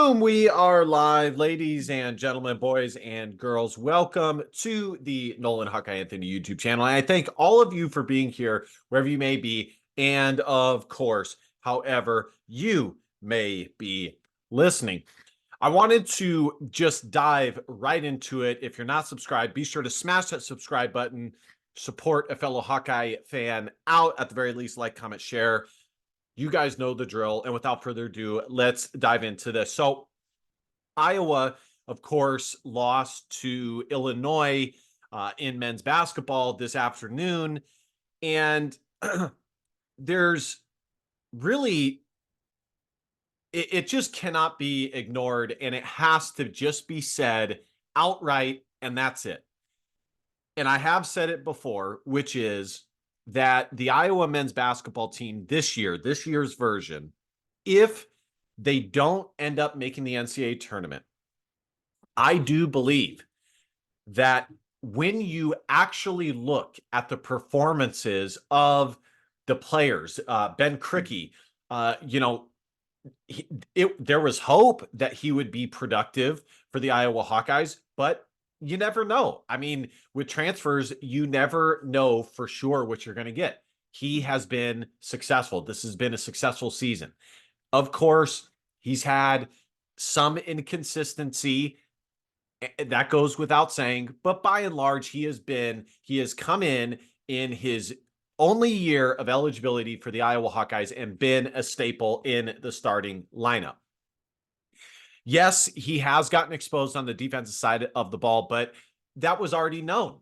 Boom, we are live, ladies and gentlemen, boys and girls. Welcome to the Nolan Hawkeye Anthony YouTube channel. And I thank all of you for being here, wherever you may be. And of course, however you may be listening. I wanted to just dive right into it. If you're not subscribed, be sure to smash that subscribe button. Support a fellow Hawkeye fan out, at the very least, like, comment, share. You guys know the drill. And without further ado, let's dive into this. So Iowa, of course, lost to Illinois in men's basketball this afternoon. And there's really, it just cannot be ignored. And it has to just be said outright. And that's it. And I have said it before, which is that the Iowa men's basketball team this year's version, if they don't end up making the NCAA tournament, I do believe that when you actually look at the performances of the players, Ben Krikke, there was hope that he would be productive for the Iowa Hawkeyes, but you never know. I mean, with transfers, you never know for sure what you're going to get. He has been successful. This has been a successful season. Of course, he's had some inconsistency. That goes without saying, but by and large, he has come in his only year of eligibility for the Iowa Hawkeyes and been a staple in the starting lineup. Yes, he has gotten exposed on the defensive side of the ball, but that was already known.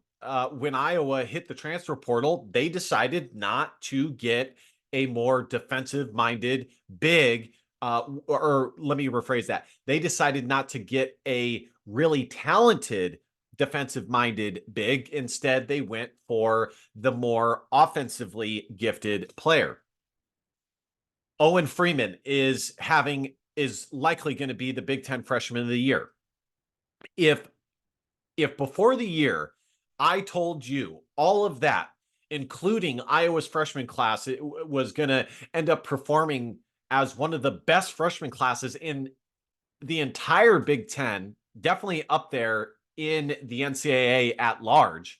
When Iowa hit the transfer portal, they decided not to get a more defensive-minded big, or let me rephrase that. They decided not to get a really talented defensive-minded big. Instead, they went for the more offensively gifted player. Owen Freeman is likely going to be the Big Ten Freshman of the Year. If before the year I told you all of that, including Iowa's freshman class, it was going to end up performing as one of the best freshman classes in the entire Big Ten, definitely up there in the NCAA at large,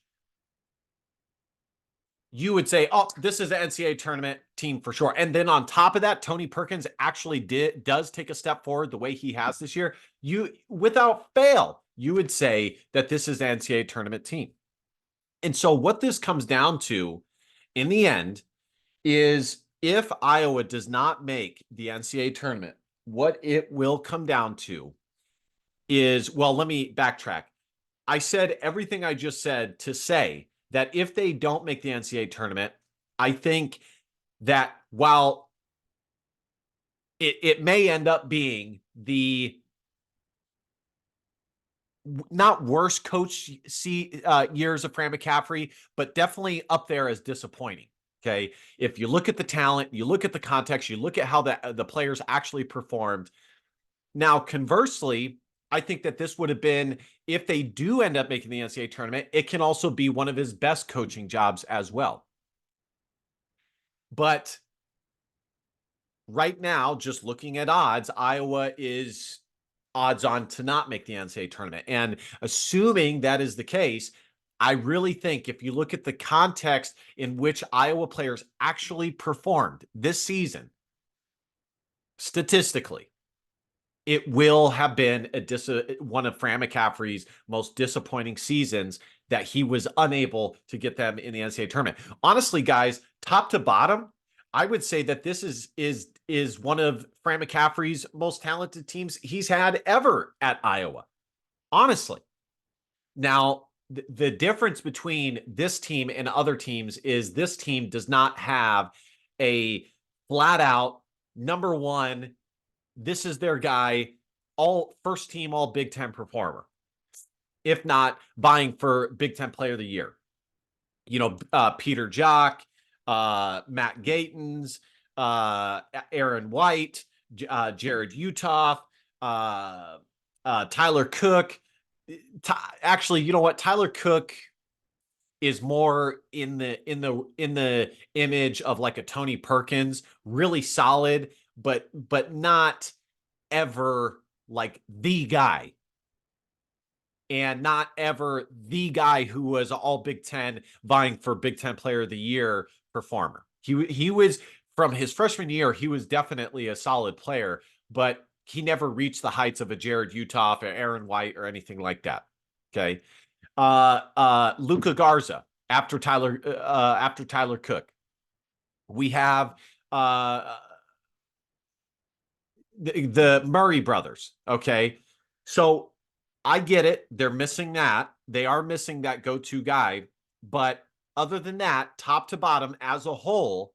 you would say, oh, this is an NCAA tournament team for sure. And then on top of that, Tony Perkins actually does take a step forward the way he has this year. Without fail, you would say that this is an NCAA tournament team. And so what this comes down to in the end is, if Iowa does not make the NCAA tournament, what it will come down to is, well, let me backtrack. I said everything I just said to say that if they don't make the NCAA tournament, I think that while it may end up being the not worst coach years of Fran McCaffery, but definitely up there as disappointing. Okay. If you look at the talent, you look at the context, you look at how the players actually performed. Now, conversely, I think that this would have been, if they do end up making the NCAA tournament, it can also be one of his best coaching jobs as well. But right now, just looking at odds, Iowa is odds on to not make the NCAA tournament. And assuming that is the case, I really think if you look at the context in which Iowa players actually performed this season, statistically, it will have been one of Fran McCaffery's most disappointing seasons, that he was unable to get them in the NCAA tournament. Honestly, guys, top to bottom, I would say that this is one of Fran McCaffery's most talented teams he's had ever at Iowa. Honestly. Now, the difference between this team and other teams is this team does not have a flat out number one, this is their guy, all first team, all Big Ten performer, if not vying for Big Ten Player of the Year. Peter Jock, Matt Gatens, Aaron White, Jared Uthoff, Tyler Cook. Actually, you know what? Tyler Cook is more in the image of like a Tony Perkins, really solid, but not ever like the guy, and not ever the guy who was all Big Ten vying for Big Ten Player of the Year performer. He was, from his freshman year, he was definitely a solid player, but he never reached the heights of a Jared Uthoff or Aaron White or anything like that. Okay. Luka Garza after Tyler Cook. We have the Murray brothers. Okay. So I get it. They're missing that. They are missing that go-to guy. But other than that, top to bottom as a whole,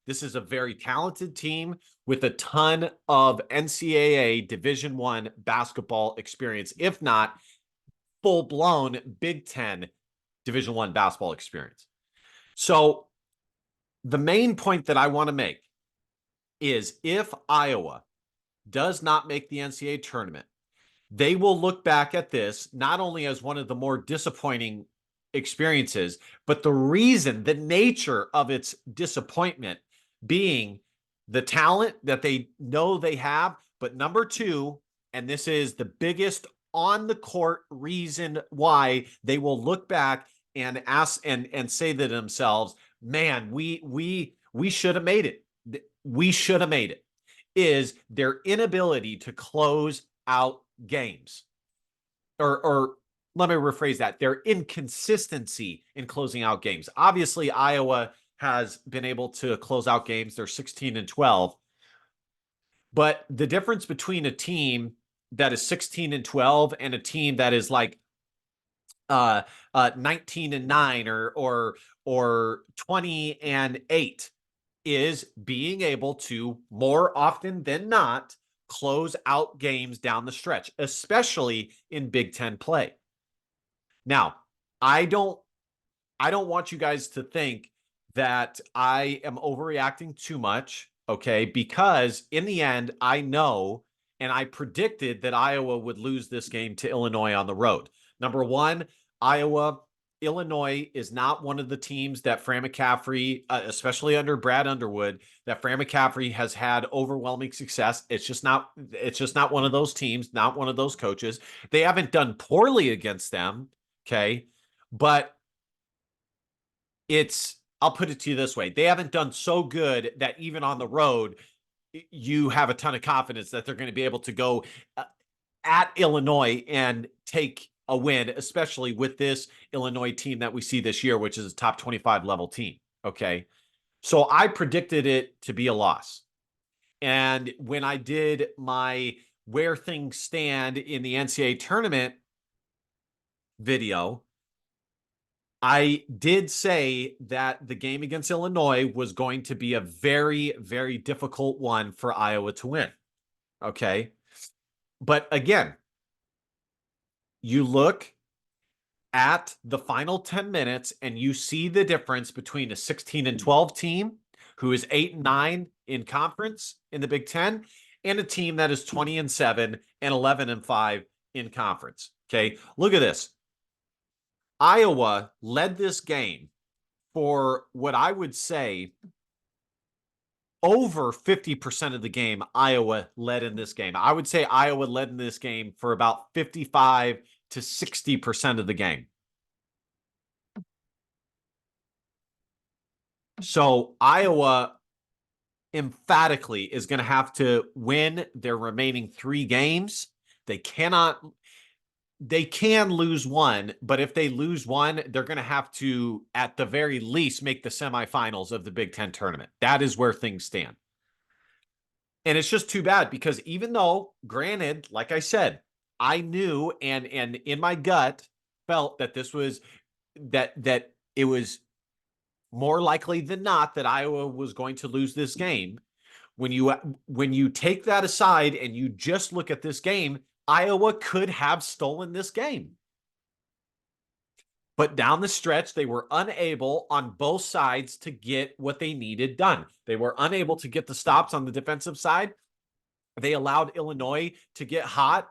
this is a very talented team with a ton of NCAA Division I basketball experience, if not full-blown Big Ten Division I basketball experience. So the main point that I want to make is if Iowa does not make the NCAA tournament, they will look back at this not only as one of the more disappointing experiences, but the nature of its disappointment being the talent that they know they have. But number two, and this is the biggest on the court reason why they will look back and ask and say to themselves, man, we should have made it. We should have made it, is their inability to close out games. Or let me rephrase that, their inconsistency in closing out games. Obviously, Iowa has been able to close out games. They're 16-12. But the difference between a team that is 16-12 and a team that is like 19-9 or 20-8 is being able to, more often than not, close out games down the stretch, especially in Big Ten play. Now, I don't want you guys to think that I am overreacting too much, okay? Because in the end, I know and I predicted that Iowa would lose this game to Illinois on the road. Number one, Illinois is not one of the teams that Fran McCaffrey, especially under Brad Underwood, that Fran McCaffrey has had overwhelming success. It's just not one of those teams, not one of those coaches. They haven't done poorly against them, okay? But I'll put it to you this way. They haven't done so good that even on the road, you have a ton of confidence that they're going to be able to go at Illinois and take a win, especially with this Illinois team that we see this year, which is a top 25 level team. Okay. So I predicted it to be a loss. And when I did my where things stand in the NCAA tournament video, I did say that the game against Illinois was going to be a very, very difficult one for Iowa to win. Okay. But again, you look at the final 10 minutes and you see the difference between a 16-12 team who is 8-9 in conference in the Big Ten and a team that is 20-7 and 11-5 in conference. Okay. Look at this. Iowa led this game for what I would say over 50% of the game. Iowa led in this game. I would say Iowa led in this game for about 55 to 60% of the game. So Iowa emphatically is going to have to win their remaining 3 games. They can lose one, but if they lose one, they're going to have to, at the very least, make the semifinals of the Big Ten tournament. That is where things stand. And it's just too bad because even though, granted, like I said, I knew and in my gut felt that this was that it was more likely than not that Iowa was going to lose this game. When you take that aside and you just look at this game, Iowa could have stolen this game. But down the stretch, they were unable on both sides to get what they needed done. They were unable to get the stops on the defensive side. They allowed Illinois to get hot.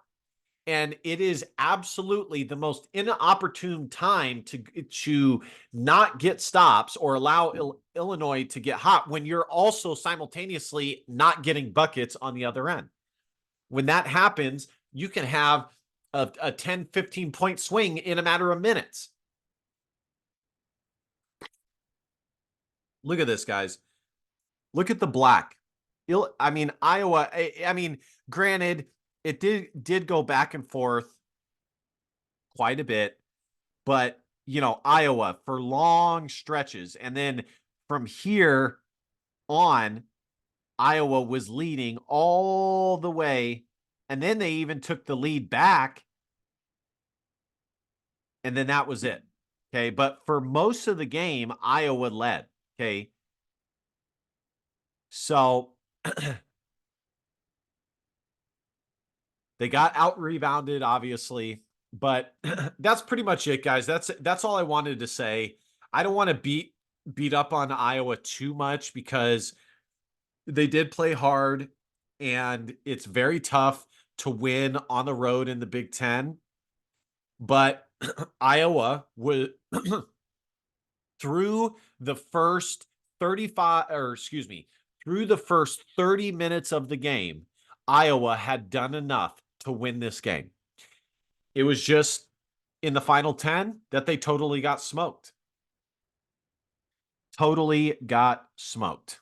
And it is absolutely the most inopportune time to not get stops or allow Illinois to get hot when you're also simultaneously not getting buckets on the other end. When that happens, you can have a 10, 15 point swing in a matter of minutes. Look at this, guys. Look at the black. I mean, Iowa, I mean, granted, it did go back and forth quite a bit, but Iowa for long stretches. And then from here on, Iowa was leading all the way. And then they even took the lead back. And then that was it. Okay. But for most of the game, Iowa led. Okay. So they got out rebounded, obviously. But that's pretty much it, guys. That's all I wanted to say. I don't want to beat up on Iowa too much because they did play hard, and it's very tough to win on the road in the Big Ten. But Iowa was through the first 35, or excuse me, through the first 30 minutes of the game, Iowa had done enough to win this game. It was just in the final 10 that they totally got smoked. Totally got smoked.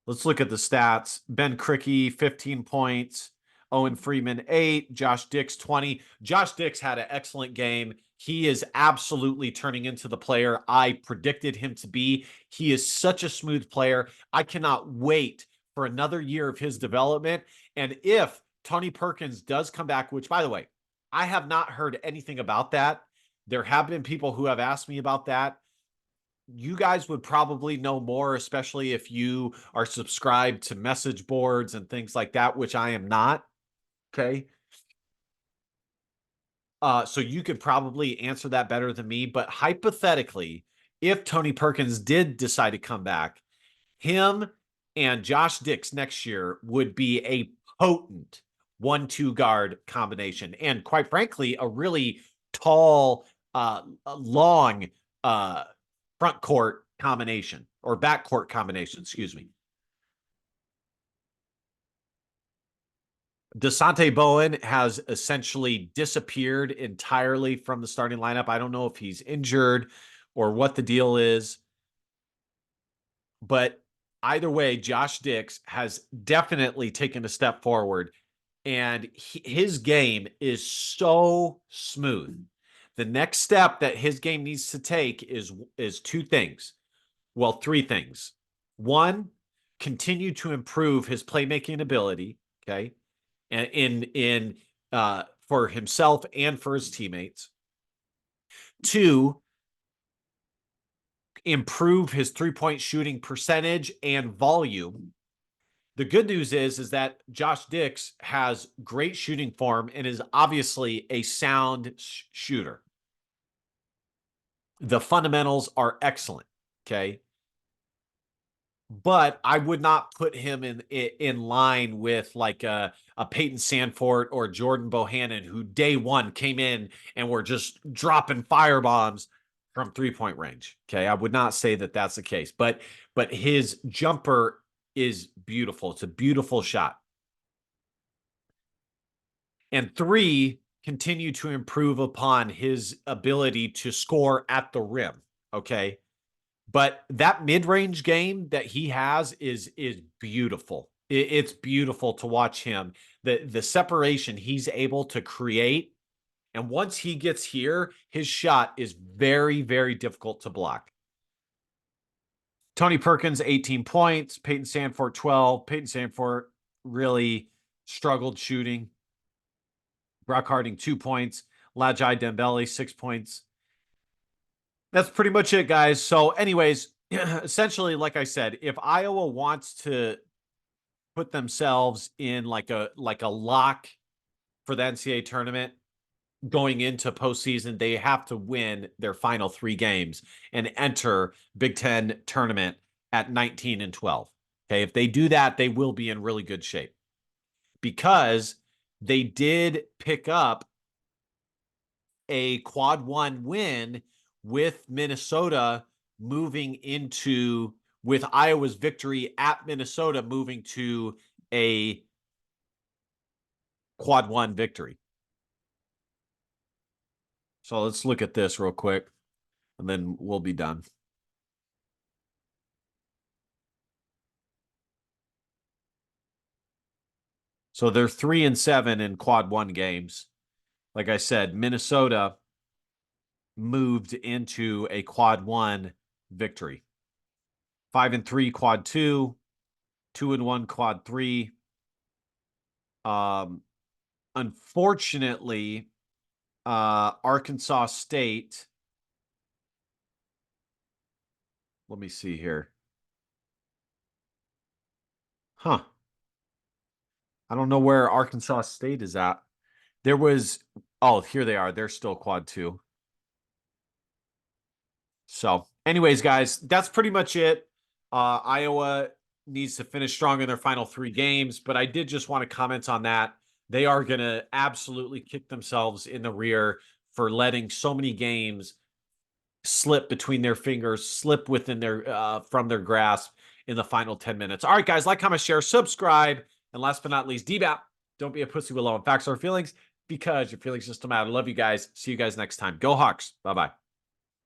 Let's look at the stats. Ben Krikke, 15 points. Owen Freeman, 8. Josh Dix, 20. Josh Dix had an excellent game. He is absolutely turning into the player I predicted him to be. He is such a smooth player. I cannot wait for another year of his development. And if Tony Perkins does come back, which, by the way, I have not heard anything about that. There have been people who have asked me about that. You guys would probably know more, especially if you are subscribed to message boards and things like that, which I am not. Okay. So you could probably answer that better than me. But hypothetically, if Tony Perkins did decide to come back, him and Josh Dix next year would be a potent 1-2 guard combination. And quite frankly, a really tall, long front court combination or back court combination, excuse me. Dasonte Bowen has essentially disappeared entirely from the starting lineup. I don't know if he's injured or what the deal is. But either way, Josh Dix has definitely taken a step forward. And his game is so smooth. The next step that his game needs to take is two things. Well, three things. One, continue to improve his playmaking ability. Okay. And in for himself and for his teammates. Two, improve his three-point shooting percentage and volume. The good news is that Josh Dix has great shooting form and is obviously a sound shooter. The fundamentals are excellent. Okay. But I would not put him in line with like a Peyton Sandfort or Jordan Bohannon, who day one came in and were just dropping firebombs from 3-point range. Okay, I would not say that that's the case, but his jumper is beautiful. It's a beautiful shot. And three, continue to improve upon his ability to score at the rim. Okay. But that mid-range game that he has is beautiful. It's beautiful to watch him. The separation he's able to create. And once he gets here, his shot is very, very difficult to block. Tony Perkins, 18 points. Peyton Sandfort, 12. Peyton Sandfort really struggled shooting. Brock Harding, 2 points. Lajai Dembele, 6 points. That's pretty much it, guys. So anyways, essentially, like I said, if Iowa wants to put themselves in like a lock for the NCAA tournament going into postseason, they have to win their final 3 games and enter Big Ten tournament at 19-12. Okay, if they do that, they will be in really good shape because they did pick up a quad 1 win with Minnesota moving into, with Iowa's victory at Minnesota moving to a quad one victory. So let's look at this real quick, and then we'll be done. So they're 3-7 in quad one games. Like I said, Minnesota moved into a quad one victory. 5-3 quad two, 2-1 quad three. Unfortunately, Arkansas State. Let me see here. Huh. I don't know where Arkansas State is at. There was, oh, here they are. They're still quad two. So, anyways, guys, that's pretty much it. Iowa needs to finish strong in their final 3 games, but I did just want to comment on that. They are going to absolutely kick themselves in the rear for letting so many games slip between their fingers, slip within their from their grasp in the final 10 minutes. All right, guys, like, comment, share, subscribe, and last but not least, DBAP. Don't be a pussy with low on facts or feelings, because your feelings just don't matter. Love you guys. See you guys next time. Go Hawks. Bye-bye.